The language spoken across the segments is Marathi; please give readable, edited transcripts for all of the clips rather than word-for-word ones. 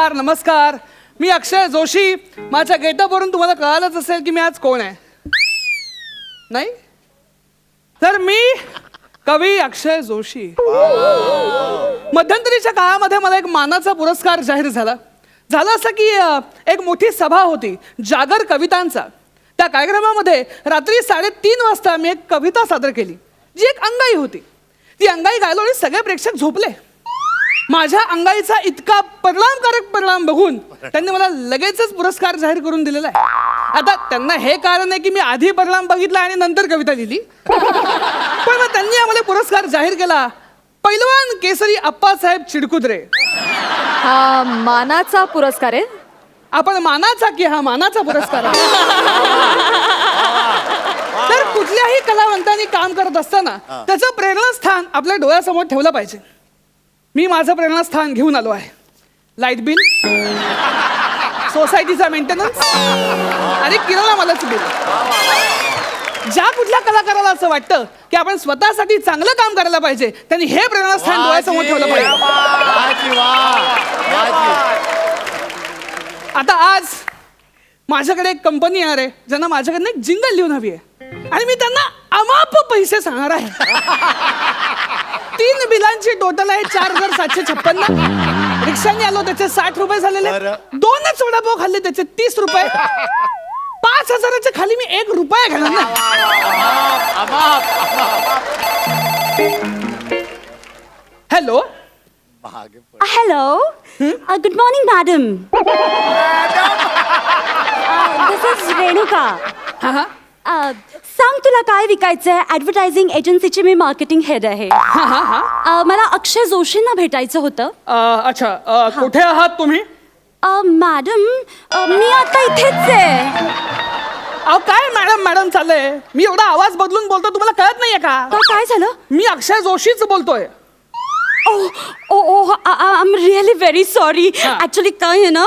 नमस्कार नमस्कार. मी अक्षय जोशी. माझ्या गेटअपवरून तुम्हाला कळालंच असेल की मी आज कोण आहे. नाही तर मी कवी अक्षय जोशी. मध्यंतरीच्या काळामध्ये मला एक मानाचा पुरस्कार जाहीर झाला. झालं असं की एक मोठी सभा होती जागर कवितांचा. त्या कार्यक्रमामध्ये रात्री 3:30 वाजता मी एक कविता सादर केली जी एक अंगाई होती. ती अंगाई गायलो आणि सगळे प्रेक्षक झोपले. माझ्या अंगाईचा इतका परिणामकारक परिणाम बघून त्यांनी मला लगेचच पुरस्कार जाहीर करून दिलेला आहे. आता त्यांना हे कारण आहे की मी आधी परिणाम बघितला आणि नंतर कविता लिहिली. पण मग त्यांनी आम्हाला पुरस्कार जाहीर केला. पैलवान केसरी अप्पासाहेब चिडकुद्रे. हा मानाचा पुरस्कार आहे. आपण मानाचा की हा मानाचा पुरस्कार आहे. तर कुठल्याही कलावंतांनी काम करत असताना त्याचं प्रेरणास्थान आपल्या डोळ्यासमोर ठेवलं पाहिजे. मी माझं प्रेरणास्थान घेऊन आलो आहे. लाईट बिल, सोसायटीचा मेंटेनन्स आणि किराणा मालाचं बिल. ज्या कुठल्या कलाकाराला असं वाटतं की आपण स्वतःसाठी चांगलं काम करायला पाहिजे त्यांनी हे प्रेरणास्थान डोळ्यासमोर ठेवलं पाहिजे. आता आज माझ्याकडे एक कंपनी येणार आहे ज्यांना माझ्याकडनं एक जिंगल लिहून हवी आहे आणि मी त्यांना अमाप पैसे सांगणार आहे. 3 बिलांची टोटल आहे 4,756. रिक्षाने आलो त्याचे 60 रुपये झालेले. 2च वडापाव खाल्ले त्याचे 30 रुपये. 5,000च्या खाली मी 1 रुपया घालणार ना. Hello Hello. Good morning, madam. This is Renuka. हा हा सांग तुला काय विकायचंय. ऍडव्हर्टायझिंग एजन्सीची मी मार्केटिंग हेड आहे. हा हा हा मला अक्षय जोशींना भेटायचं होतं. अच्छा कुठे आहात तुम्ही. मॅडम मी आता इथेच आहे. अहो काय मॅडम मॅडम चाललंय. मी एवढा आवाज बदलून बोलतो तुम्हाला कळत नाहीये का. काय झालं. मी अक्षय जोशीच बोलतोय. I am really very sorry. Actually काय आहे ना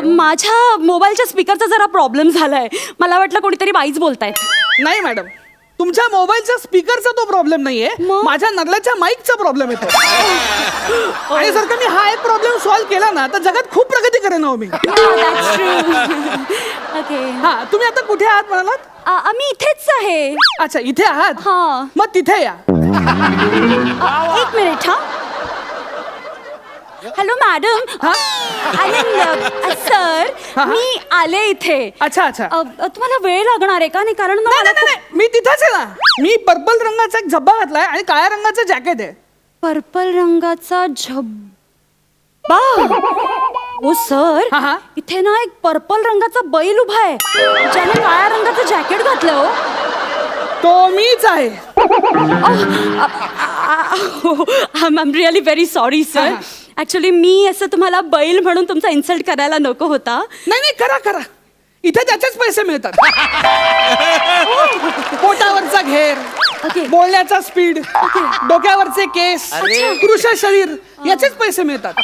माझ्या मोबाईलच्या स्पीकरचा जरा प्रॉब्लेम झालाय. मला वाटलं कोणीतरी बाईच बोलतायत. नाही मॅडम तुमच्या मोबाईलच्या स्पीकरचा तो प्रॉब्लेम नाहीये. माझ्या नरल्याच्या माईकचा प्रॉब्लेम येतो. आणि जर का मी हा एक प्रॉब्लेम सॉल्व्ह केला ना तर जगात खूप प्रगती करेन हो मी. ओके. हा तुम्ही आता कुठे आहात म्हणालात. आम्ही इथेच आहे. अच्छा इथे आहात. हा. मग तिथे या. 1 मिनिट. हा हॅलो मॅडम. सर मी आले इथे. अच्छा अच्छा तुम्हाला वेळ लागणार आहे का. नाही कारण नाही मी तिथेच आहे ना. मी पर्पल रंगाचा एक झब्बा घातलाय आणि काळ्या रंगाचं जॅकेट आहे. पर्पल रंगाचा झब्बा. ओ सर हा, हा. इथे ना एक पर्पल रंगाचा बैल उभा आहे ज्याने काळ्या रंगाचं जॅकेट घातलं. हो तो मीच आहे. I am really very sorry sir. Actually मी असं तुम्हाला बैल म्हणून तुमचा इन्सल्ट करायला नको होता. नाही नाही करा करा. इथे त्याचेच पैसे मिळतात. पोटावरचा घेर, बोलण्याचा स्पीड, डोक्यावरचे केस, पुरुष शरीर याचेच पैसे मिळतात.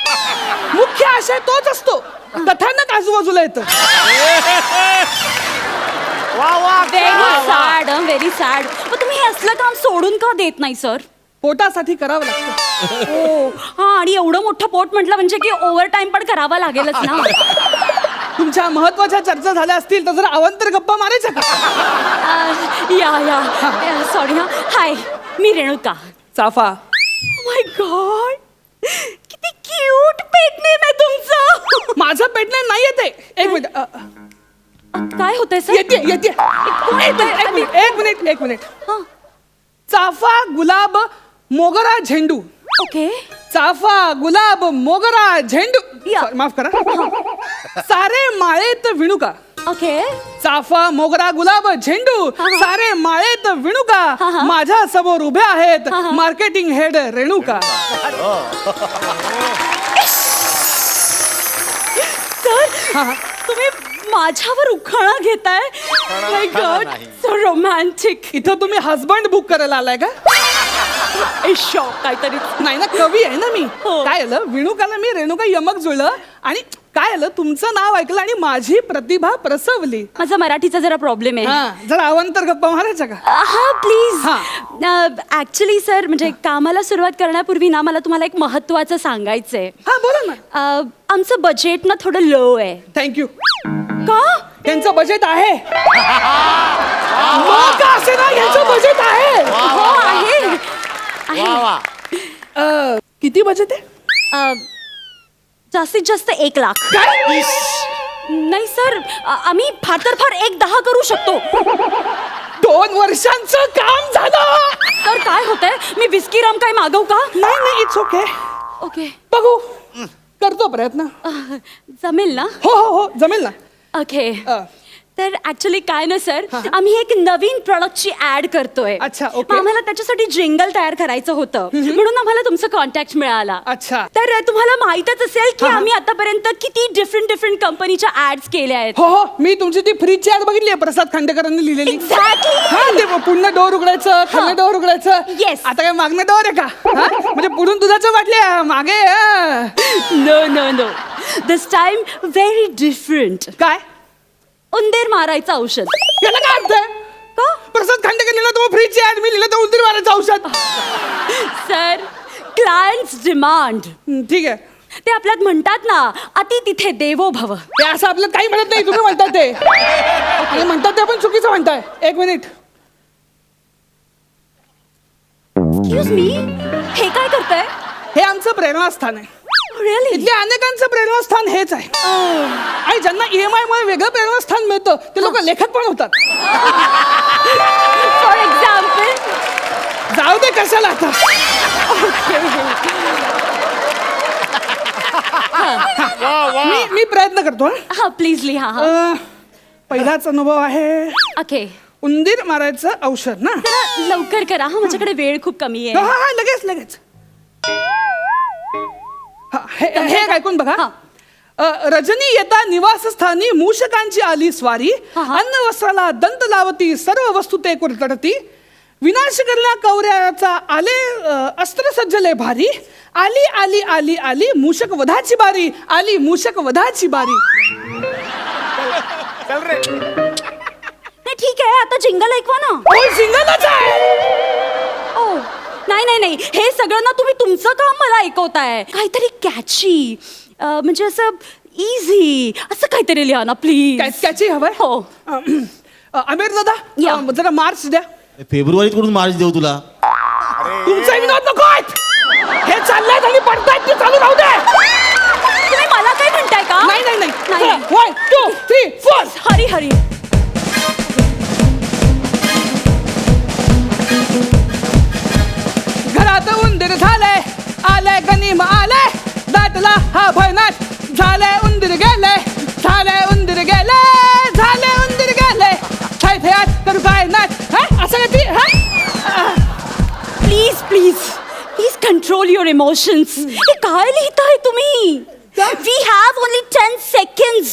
मुख्य आशय तोच असतो. कथानक आजूबाजूला येतं. Very sad. तुम्ही हे असलं काम सोडून का देत नाही सर. पोटासाठी करावं लागतं. हो हा. आणि एवढं मोठं पोट म्हटलं म्हणजे की ओव्हर टाइम पण करावा लागेलच ना. तुमच्या महत्वाच्या चर्चा झाल्या असतील तर जरा अवंतर गप्पा मारायच्या का. या सॉरी. हा हाय मी रेणुका. चाफा. माय गॉड किती क्यूट पेट नेम आहे तुमचं. माझं पेट नेम नाही येते. एक मिनिट. काय होतंय सर. येते येते. एक मिनिट. चाफा गुलाब मोगरा झेंडू. ओके. चाफा गुलाब मोगरा झेंडू. या. माफ करा. सारे माळेत विणुका. ओके. चाफा मोगरा गुलाब झेंडू सारे माळेत विणुका. माझ्या समोर उभे आहेत मार्केटिंग हेड रेणुका. सर तुम्ही माझ्यावर उखाणा घेताय. माय गॉड सो रोमॅन्टिक. इथं तुम्ही हसबंड बुक करायला आलाय का. शॉक काहीतरी. नाही ना कवी आहे ना मी. हो. काय आलं विणुकाला मी रेणुका यमक जुळलं आणि काय आलं तुमचं नाव ऐकलं आणि माझी प्रतिभा प्रसवली. माझा मराठीचा जरा प्रॉब्लेम आहे. हा जरा अवंतर गप्पा मारायच्या का? हा प्लीज. हा. ऍक्च्युली सर म्हणजे कामाला सुरुवात करण्यापूर्वी ना मला तुम्हाला एक महत्वाचं सांगायचंय. हा बोला ना. आमचं बजेट ना थोडं लो आहे. थँक्यू. का? त्यांचं बजेट आहे. मग का असे ना यांचं बजेट आहे. हो आहे. किती बजेट आहे? जास्तीत जास्त 1 लाख. काय? नाही सर आम्ही फार तर फार 1-10 करू शकतो. 2 वर्षांचं काम झालं. तर काय होतंय मी विस्की रम काय मागवू का? नाही नाही इट्स ओके. ओके. बघू करतो प्रयत्न. जमेल ना? हो हो हो जमेल ना. ओके. अ. तर ऍक्च्युली काय ना सर आम्ही एक नवीन प्रॉडक्टची ऍड करतोय. अच्छा, ओके. मग आम्हाला त्याच्यासाठी जिंगल तयार करायचं होतं म्हणून आम्हाला तुमचा कॉन्टॅक्ट मिळाला. अच्छा. तर तुम्हाला माहीतच असेल की हा, हा. आम्ही आतापर्यंत किती डिफरंट कंपनीच्या ऍड्स केल्या आहेत. हो हो मी तुमची ती फ्रीजची ऍड बघितली आहे प्रसाद खांडेकरांनी लिहिलेली. Exactly. हा ते पुन्हा डोर उघडायचं खाल्लं डोर उघडायचं. Yes. आता काय मागणं डोर आहे का? हा? म्हणजे पुढून दुधाचं वाटले मागे नो दिस टाइम व्हेरी डिफरंट. काय उंदीर मारायचं औषध. याला काय अर्थ आहे? का? प्रसाद खांडेकर लिहिलं तो फ्रीजची ऍड मी लिहिलं तर उंदीर मारायचं औषध. Sir clients demand. ठीक आहे. ते आपल्यात म्हणतात ना अति तिथे देवो भव. ते असं आपलं काही म्हणत नाही तुम्ही म्हणतात ते. ते म्हणतात ते आपण चुकीचं म्हणताय. 1 मिनिट. एक्सक्यूज मी हे काय करताय? हे आमचं प्रेरणास्थान आहे. रिअली? इथल्या अनेकांचं प्रेरणास्थान हेच आहे. आणि ज्यांना EMI मुळे वेगळं प्रेरणास्थान मिळतं ते लोक लेखक पण होतात. For example. जाऊ दे कशाला आता. मी प्रयत्न करतो हा. हा प्लीज लिहा. पहिलाच अनुभव आहे ओके. उंदीर मारायचं औषध ना. जरा लवकर करा हा माझ्याकडे वेळ खूप कमी हा आहे. हा लगेच लगेच. हा, हे एक ऐकून बघा. हा. रजनी येता निवासस्थानी मूषकांची आली स्वारी. हा, हा. अन्न वस्त्राला दंत लावती सर्व वस्तू ते कुरतडती. विनाश करण्या कौऱ्याचा आले अस्त्र सज्जले भारी. आली आली आली आली मूषक वधाची बारी. आली मूषक वधाची बारी. नाही ठीक आहे आता जिंगल ऐकवा ना. ओ सिंगलच आहे. ओ नाही हे सगळं ना तुम्ही तुमचं काम मला ऐकवताय. काहीतरी कॅची म्हणजे असं इझी असं काहीतरी लिहा ना प्लीज. कॅची हवंय. हो. आमिर दादा या. जरा मार्क्स द्या. फेब्रुवारीत कुठून मार्च देऊ तुला? तुमचा विनोद नको आहेत. हे चाललंय आणि पडतायत ते चालू राहू दे. तुम्ही मला काय म्हणताय का? नाही नाही नाही. नाही. 1 2 3 4. हरी हरी. घरात उंदीर झालंय आलंय गनिम आलंय. दाटला हा भयनाट झालंय उंदीर गेलंय. झालंय उंदीर गेलंय. झालंय उंदीर गेलंय. थैथयात करू काय नाट. असं काय ती प्लीज कंट्रोल युअर इमोशन्स. हे काय लिहिताय तुम्ही? We have only 10 seconds.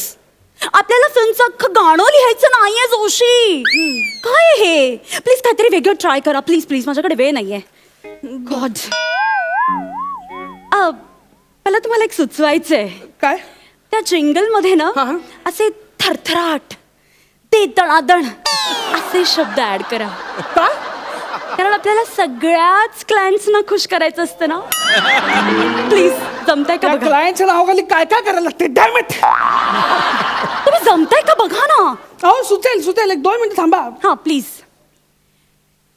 आपल्याला फिल्मचं अख्खं गाणं लिहायचं नाहीये जोशी. काय हे? प्लीज काहीतरी वेगळं ट्राय करा प्लीज माझ्याकडे वेळ नाहीये. गॉड. मला तुम्हाला एक सुचवायचंय. काय? त्या जिंगल मध्ये ना हा, हा. असे थरथराट ते दणादण असे शब्द ऍड करा. का? कारण आपल्याला सगळ्याच क्लायंट्सना खुश करायचं असतं ना. प्लीज जमताय का त्या बघा. क्लायंटच्या नावाखाली काय काय करायला लागते. Dam it. तुम्ही जमताय का बघा ना. अहो सुचेल 1-2 मिनिट थांबा. हा प्लीज.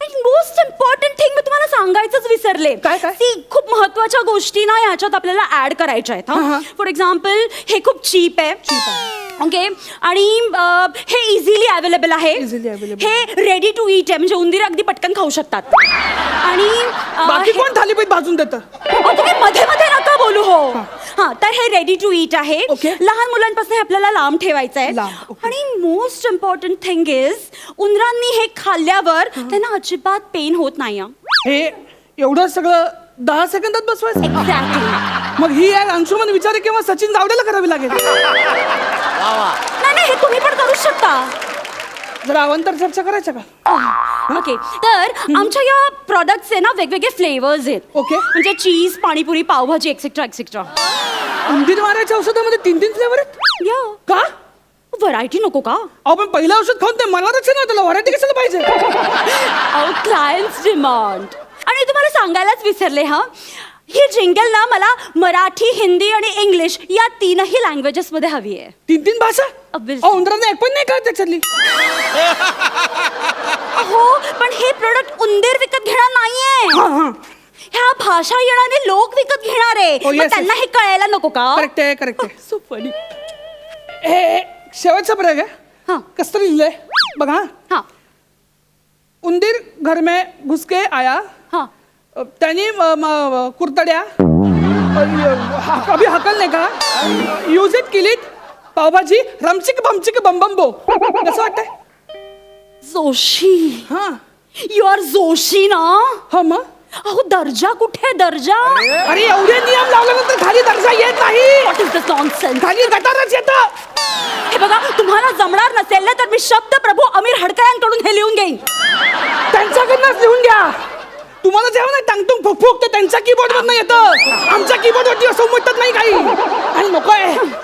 मोस्ट इम्पॉर्टंट थिंग मी तुम्हाला सांगायचंच विसरले. काय? See, खूप महत्वाच्या गोष्टी ना ह्याच्यात आपल्याला ऍड करायच्या हा, हा. आहेत. फॉर एक्झाम्पल हे खूप चीप आहे. ओके. आणि हे इझिली अवेलेबल आहे. Easily available. हे रेडी टू ईट आहे म्हणजे उंदीर अगदी पटकन खाऊ शकतात. आणि बाकी कोण थालीपीठ भाजून देतं? तुम्ही मध्ये मध्ये नका बोलू. हो हा तर हे रेडी टू ईट आहे. Okay. लहान मुलांपासून हे आपल्याला लांब ठेवायचं आहे. लांब, okay. आणि मोस्ट इम्पॉर्टंट थिंग इज उंदरांनी हे खाल्ल्यावर त्यांना अजिबात पेन होत नाही. हे एवढं सगळं 10 सेकंदात बसवायचं. एक्झॅक्टली. मग ही ऍड अंशुमन विचारे किंवा सचिन जावडेला करावी लागेल. नाही हे तुम्ही पण करू शकता. जरा अवंतर चर्चा करायच्या का? ओके तर आमच्या या प्रॉडक्टचे ना वेगवेगळे फ्लेवर्स आहेत. ओके. म्हणजे चीज, पाणीपुरी, पावभाजी एक्सेट्रा एक्सेट्रा. उंदीर मारायच्या औषधामध्ये 3 फ्लेवर आहेत या का? व्हरायटी नको का? अहो पण पहिलं औषध खाऊन ते मरणारच ना, त्याला व्हरायटी कशाला पाहिजे? अहो क्लायंट्स डिमांड. आणि तुम्हाला सांगायलाच विसरले हा, ही जिंगल ना मला मराठी, हिंदी आणि इंग्लिश या 3ही लँग्वेजेस मध्ये हवी आहे. 3 भाषा? Obviously. अहो उंदरांना एक पण नाही कळत त्याच्यातली. हो पण हे प्रोडक्ट उंदीर विकत घेणार नाहीये. हा. ह्या भाषा येणारे लोक विकत घेणार आहे. Oh, yes, मग त्यांना yes. हे कळायला नको का? करेक्ट आहे. So funny. हे शेवटचा प्रयोग आहे. हा. कसं तरी लिहिलंय बघा. हा उंदीर घर में घुस के आया, हा त्यांनी कुरतड्या अभी हकलने का, यूज इट किलीट, पावभाजी, रमचिक बमचिक बम बम बो. कसं वाटतंय? जोशी. हा यू आर जोशी ना. हा मग अहो दर्जा कुठे दर्जा? अरे एवढे नियम लावल्यानंतर खाली दर्जा येत नाही, व्हॉट इज दिस नॉनसेन्स? खाली गटारच येतं. हे बघा तुम्हाला जमणार नसेल ना तर मी शब्द प्रभू अमीर हडकळ्यांकडून हे लिहून घेईन. त्यांच्याकडनंच लिहून घ्या. तुम्हाला जेव्हा ना टांगटून फुकफुक ते त्यांच्या कीबोर्ड मधनं येतं, आमच्या कीबोर्ड वरती असं उमटत नाही काही. आणि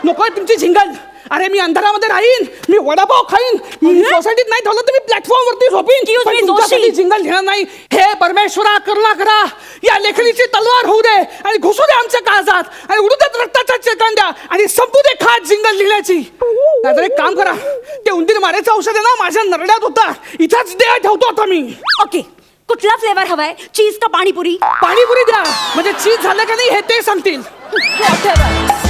नकोय तुमची झिंगल. अरे मी अंधारामध्ये राहीन, मी वडापाव खाईन, मी सोसायटीत नाही ठेवलं तर मी प्लॅटफॉर्म वरती झोपीन, Excuse me, पण तुमच्यासाठी जोशी. झिंगल घेणार नाही. हे परमेश्वरा करुणा करा, या लेखणीची तलवार होऊ दे आणि घुसू दे आमच्या काळजात आणि उडू देत रक्ताच्या चिरकांड्या आणि संपू दे खात झिंगल लिहिण्याची. नाहीतर एक काम करा, ते उंदीर मारायचं औषध आहे ना माझ्या नरड्यात होता, इथंच देह ठेवतो आता मी. ओके कुठला फ्लेवर हवाय? चीज का पाणीपुरी? पाणीपुरी द्या, म्हणजे चीज झालं का नाही हे ते सांगतील. Whatever.